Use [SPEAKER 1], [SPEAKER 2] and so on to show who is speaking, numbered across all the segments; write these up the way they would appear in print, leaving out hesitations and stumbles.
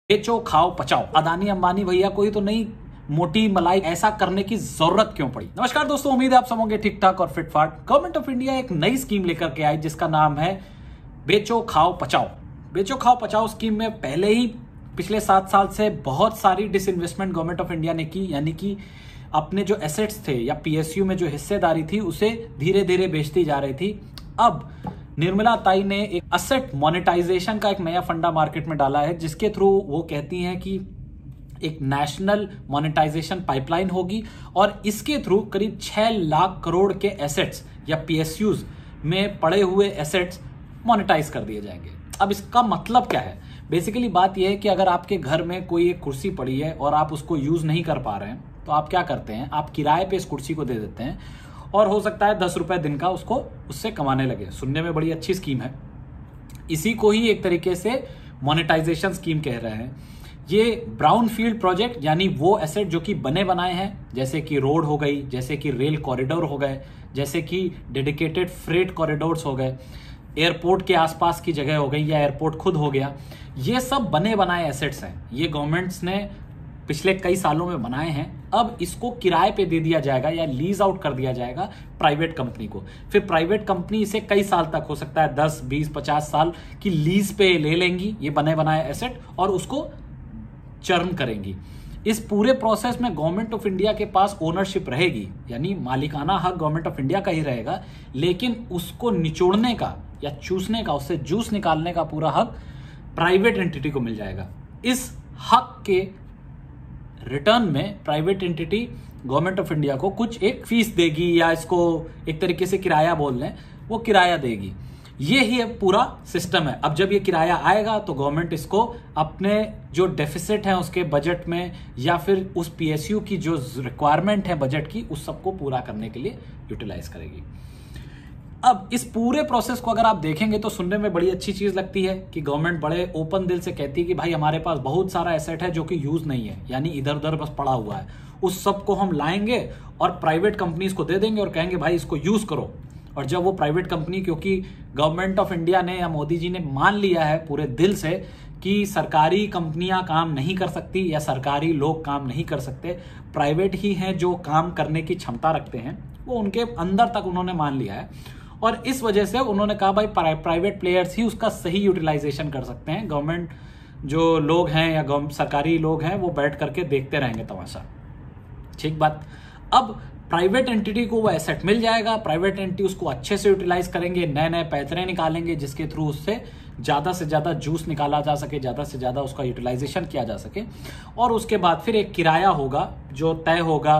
[SPEAKER 1] बेचो खाओ पचाओ, अदानी अंबानी भैया कोई तो नहीं मोटी मलाई, ऐसा करने की जरूरत क्यों पड़ी। नमस्कार दोस्तों, उम्मीद है आप सब होंगे ठीक ठाक और फिट फाट। गवर्नमेंट ऑफ इंडिया एक नई स्कीम लेकर के आई जिसका नाम है बेचो खाओ पचाओ। बेचो खाओ पचाओ स्कीम में पहले ही पिछले 7 साल से बहुत सारी डिसइन्वेस्टमेंट गवर्नमेंट ऑफ इंडिया ने की, यानी कि अपने जो एसेट्स थे या पीएसयू में जो हिस्सेदारी थी उसे धीरे धीरे बेचती जा रही थी। अब निर्मला ताई ने एक असेट मोनेटाइजेशन का एक नया फंडा मार्केट में डाला है, जिसके थ्रू वो कहती हैं कि एक नेशनल मोनेटाइजेशन पाइपलाइन होगी और इसके थ्रू करीब 6 लाख करोड़ के एसेट्स या पीएसयूज में पड़े हुए एसेट्स मोनेटाइज कर दिए जाएंगे। अब इसका मतलब क्या है? बेसिकली बात यह है कि अगर आपके घर में कोई एक कुर्सी पड़ी है और आप उसको यूज नहीं कर पा रहे हैं तो आप क्या करते हैं, आप किराए पे इस कुर्सी को दे देते हैं और हो सकता है 10 रुपए दिन का उसको उससे कमाने लगे। सुनने में बड़ी अच्छी स्कीम है। इसी को ही एक तरीके से मोनेटाइजेशन स्कीम कह रहे हैं। ये ब्राउन फील्ड प्रोजेक्ट यानी वो एसेट जो कि बने बनाए हैं, जैसे कि रोड हो गई, जैसे कि रेल कॉरिडोर हो गए, जैसे कि डेडिकेटेड फ्रेट कॉरिडोर्स हो गए, एयरपोर्ट के आसपास की जगह हो गई या एयरपोर्ट खुद हो गया, ये सब बने बनाए एसेट्स हैं। ये गवर्नमेंट्स ने पिछले कई सालों में बनाए हैं। अब इसको किराए पे दे दिया जाएगा या लीज आउट कर दिया जाएगा प्राइवेट कंपनी को। फिर प्राइवेट कंपनी इसे कई साल तक, हो सकता है 10, 20, 50 साल की लीज पे ले लेंगी ये बने बनाए एसेट और उसको चर्न करेंगी। इस पूरे प्रोसेस में गवर्नमेंट ऑफ इंडिया के पास ओनरशिप रहेगी, यानी मालिकाना हक गवर्नमेंट ऑफ इंडिया का ही रहेगा, लेकिन उसको निचोड़ने का या चूसने का, उससे जूस निकालने का पूरा हक प्राइवेट एंटिटी को मिल जाएगा। इस हक के रिटर्न में private entity government of India को कुछ एक फीस देगी, या इसको एक तरीके से किराया बोल लें, वो किराया देगी। ये ही पूरा सिस्टम है। अब जब ये किराया आएगा तो गवर्नमेंट इसको अपने जो डेफिसिट है उसके बजट में या फिर उस पीएसयू की जो रिक्वायरमेंट है बजट की, उस सबको पूरा करने के लिए यूटिलाइज करेगी। अब इस पूरे प्रोसेस को अगर आप देखेंगे तो सुनने में बड़ी अच्छी चीज लगती है कि गवर्नमेंट बड़े ओपन दिल से कहती है कि भाई हमारे पास बहुत सारा एसेट है जो कि यूज नहीं है, यानी इधर उधर बस पड़ा हुआ है, उस सब को हम लाएंगे और प्राइवेट कंपनीज को दे देंगे और कहेंगे भाई इसको यूज करो। और जब वो प्राइवेट कंपनी, क्योंकि गवर्नमेंट ऑफ इंडिया ने या मोदी जी ने मान लिया है पूरे दिल से कि सरकारी कंपनियां काम नहीं कर सकती या सरकारी लोग काम नहीं कर सकते, प्राइवेट ही हैं जो काम करने की क्षमता रखते हैं, वो उनके अंदर तक उन्होंने मान लिया है। और इस वजह से उन्होंने कहा भाई प्राइवेट प्लेयर्स ही उसका सही यूटिलाइजेशन कर सकते हैं। गवर्नमेंट जो लोग हैं या सरकारी लोग हैं वो बैठ करके देखते रहेंगे तमाशा। ठीक बात। अब प्राइवेट एंटिटी को वो एसेट मिल जाएगा, प्राइवेट एंटिटी उसको अच्छे से यूटिलाइज करेंगे, नए नए पैतरे निकालेंगे जिसके थ्रू उससे ज्यादा से ज्यादा जूस निकाला जा सके, ज्यादा से ज्यादा उसका यूटिलाइजेशन किया जा सके। और उसके बाद फिर एक किराया होगा जो तय होगा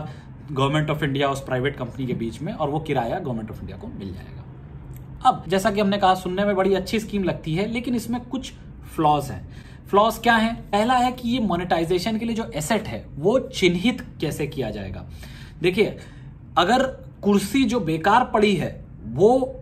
[SPEAKER 1] गवर्नमेंट ऑफ इंडिया उस प्राइवेट कंपनी के बीच में, और वो किराया गवर्नमेंट ऑफ इंडिया को मिल जाएगा। अब जैसा कि हमने कहा, सुनने में बड़ी अच्छी स्कीम लगती है, लेकिन इसमें कुछ फ्लॉज हैं। फ्लॉज क्या है? पहला है कि ये मोनेटाइजेशन के लिए जो एसेट है वो चिन्हित कैसे किया जाएगा। देखिए, अगर कुर्सी जो बेकार पड़ी है वो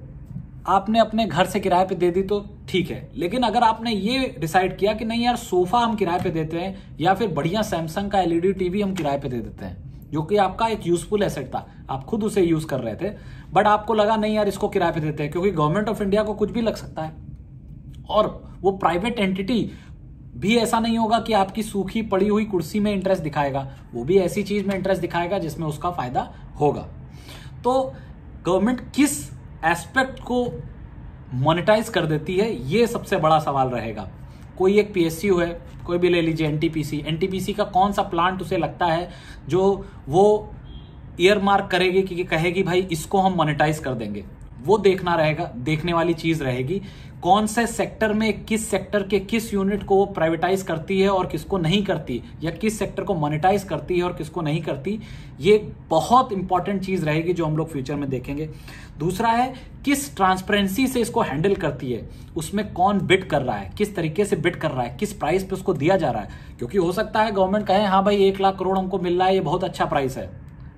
[SPEAKER 1] आपने अपने घर से किराए पे दे दी तो ठीक है, लेकिन अगर आपने ये डिसाइड किया कि नहीं यार सोफा हम किराए पे देते हैं या फिर बढ़िया सैमसंग का एलईडी टीवी हम किराए पे दे देते हैं, जो कि आपका एक यूजफुल एसेट था, आप खुद उसे यूज कर रहे थे, बट आपको लगा नहीं यार इसको किराए पे देते हैं, क्योंकि गवर्नमेंट ऑफ इंडिया को कुछ भी लग सकता है। और वो प्राइवेट एंटिटी भी ऐसा नहीं होगा कि आपकी सूखी पड़ी हुई कुर्सी में इंटरेस्ट दिखाएगा, वो भी ऐसी चीज में इंटरेस्ट दिखाएगा जिसमें उसका फायदा होगा। तो गवर्नमेंट किस एस्पेक्ट को मोनेटाइज कर देती है, ये सबसे बड़ा सवाल रहेगा। कोई एक पीएसयू है, कोई भी ले लीजिए, एनटीपीसी का कौन सा प्लांट उसे लगता है जो वो ईयर मार्क करेगी कि कहेगी भाई इसको हम मोनेटाइज कर देंगे, वो देखना रहेगा, देखने वाली चीज रहेगी। कौन से सेक्टर में किस सेक्टर के किस यूनिट को वो प्राइवेटाइज करती है और किसको नहीं करती, या किस सेक्टर को मोनेटाइज करती है और किसको नहीं करती, ये बहुत इंपॉर्टेंट चीज रहेगी जो हम लोग फ्यूचर में देखेंगे। दूसरा है किस ट्रांसपेरेंसी से इसको हैंडल करती है, उसमें कौन बिड कर रहा है, किस तरीके से बिड कर रहा है, किस प्राइस पे उसको दिया जा रहा है। क्योंकि हो सकता है गवर्नमेंट कहे हाँ भाई 1 लाख करोड़ हमको मिल रहा है, ये बहुत अच्छा प्राइस है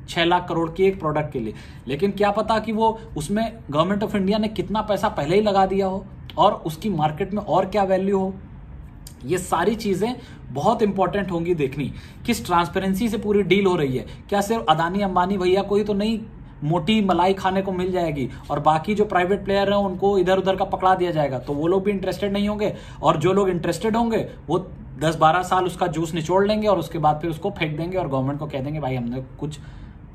[SPEAKER 1] 6 लाख करोड़ की एक प्रोडक्ट के लिए, लेकिन क्या पता कि वो उसमें गवर्नमेंट ऑफ इंडिया ने कितना पैसा पहले ही लगा दिया हो और उसकी मार्केट में और क्या वैल्यू हो। ये सारी चीजें बहुत इंपॉर्टेंट होंगी देखनी। किस ट्रांसपेरेंसी से पूरी डील हो रही है, क्या सिर्फ अदानी अंबानी भैया को ही तो नहीं मोटी मलाई खाने को मिल जाएगी और बाकी जो प्राइवेट प्लेयर हैं उनको इधर उधर का पकड़ा दिया जाएगा, तो वो लोग भी इंटरेस्टेड नहीं होंगे, और जो लोग इंटरेस्टेड होंगे वो 10-12 साल उसका जूस निचोड़ लेंगे और उसके बाद फिर उसको फेंक देंगे और गवर्नमेंट को कह देंगे भाई हमने कुछ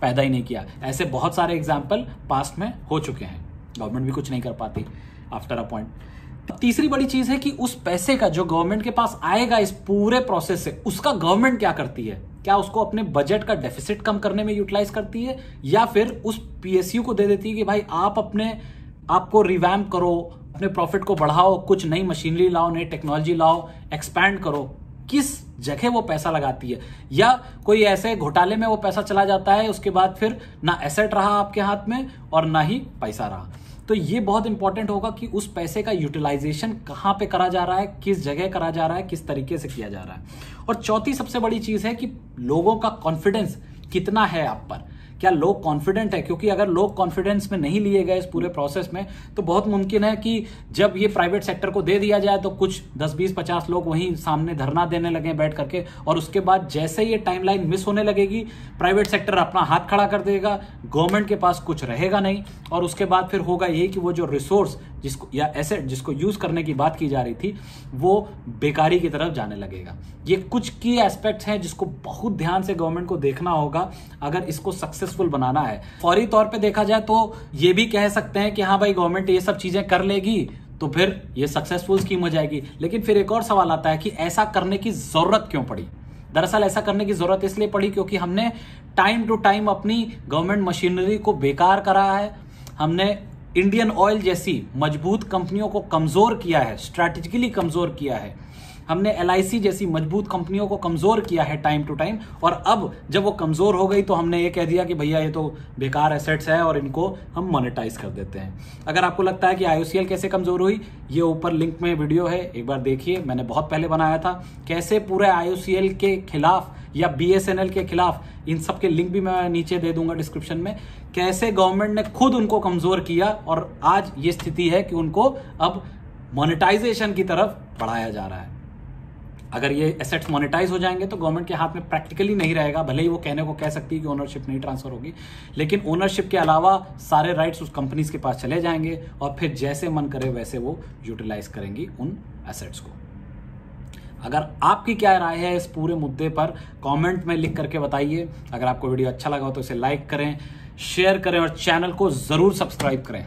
[SPEAKER 1] पैदा ही नहीं किया। ऐसे बहुत सारे एग्जाम्पल पास्ट में हो चुके हैं, गवर्नमेंट भी कुछ नहीं कर पाती आफ्टर अ पॉइंट। तीसरी बड़ी चीज है कि उस पैसे का जो गवर्नमेंट के पास आएगा इस पूरे प्रोसेस से, उसका गवर्नमेंट क्या करती है? क्या उसको अपने बजट का डेफिसिट कम करने में यूटिलाइज करती है, या फिर उस पीएसयू को दे देती है कि भाई आप अपने आपको रिवैम्प करो, अपने प्रॉफिट को बढ़ाओ, कुछ नई मशीनरी लाओ, नई टेक्नोलॉजी लाओ, एक्सपैंड करो। किस जगह वो पैसा लगाती है? या कोई ऐसे घोटाले में वो पैसा चला जाता है, उसके बाद फिर ना एसेट रहा आपके हाथ में और ना ही पैसा रहा। तो ये बहुत इंपॉर्टेंट होगा कि उस पैसे का यूटिलाइजेशन कहां पे करा जा रहा है, किस जगह करा जा रहा है, किस तरीके से किया जा रहा है। और चौथी सबसे बड़ी चीज है कि लोगों का कॉन्फिडेंस कितना है आप पर, क्या लोग कॉन्फिडेंट है? क्योंकि अगर लोग कॉन्फिडेंस में नहीं लिए गए इस पूरे प्रोसेस में, तो बहुत मुमकिन है कि जब ये प्राइवेट सेक्टर को दे दिया जाए तो कुछ 10-20-50 लोग वहीं सामने धरना देने लगे बैठ करके, और उसके बाद जैसे ये टाइमलाइन मिस होने लगेगी, प्राइवेट सेक्टर अपना हाथ खड़ा कर देगा, गवर्नमेंट के पास कुछ रहेगा नहीं, और उसके बाद फिर होगा यही कि वो जो रिसोर्स जिसको या एसेट जिसको यूज करने की बात की जा रही थी वो बेकारी की तरफ जाने लगेगा। ये कुछ की एस्पेक्ट्स हैं जिसको बहुत ध्यान से गवर्नमेंट को देखना होगा अगर इसको सक्सेसफुल बनाना है। फौरी तौर पे देखा जाए तो ये भी कह सकते हैं कि हाँ भाई गवर्नमेंट ये सब चीजें कर लेगी तो फिर ये सक्सेसफुल स्कीम हो जाएगी। लेकिन फिर एक और सवाल आता है कि ऐसा करने की जरूरत क्यों पड़ी? दरअसल ऐसा करने की जरूरत इसलिए पड़ी क्योंकि हमने टाइम टू टाइम अपनी गवर्नमेंट मशीनरी को बेकार करा है, हमने इंडियन ऑयल जैसी मजबूत कंपनियों को कमजोर किया है, स्ट्रैटेजिकली कमजोर किया है, हमने LIC जैसी मजबूत कंपनियों को कमजोर किया है टाइम टू टाइम, और अब जब वो कमजोर हो गई तो हमने ये कह दिया कि भैया ये तो बेकार एसेट्स है और इनको हम मोनेटाइज कर देते हैं। अगर आपको लगता है कि IOCL कैसे कमजोर हुई, ये ऊपर लिंक में वीडियो है, एक बार देखिए, मैंने बहुत पहले बनाया था, कैसे पूरे IOCL के खिलाफ या BSNL के खिलाफ, इन सब के लिंक भी मैं नीचे दे दूंगा डिस्क्रिप्शन में, कैसे गवर्नमेंट ने खुद उनको कमजोर किया और आज ये स्थिति है कि उनको अब मोनेटाइजेशन की तरफ बढ़ाया जा रहा है। अगर ये एसेट्स मोनेटाइज हो जाएंगे तो गवर्नमेंट के हाथ में प्रैक्टिकली नहीं रहेगा, भले ही वो कहने को कह सकती है कि ओनरशिप नहीं ट्रांसफर होगी, लेकिन ओनरशिप के अलावा सारे राइट्स उस कंपनीज के पास चले जाएंगे और फिर जैसे मन करे वैसे वो यूटिलाइज करेंगी उन एसेट्स को। अगर आपकी क्या राय है इस पूरे मुद्दे पर, कमेंट में लिख करके बताइए। अगर आपको वीडियो अच्छा लगा हो तो इसे लाइक करें, शेयर करें और चैनल को जरूर सब्सक्राइब करें।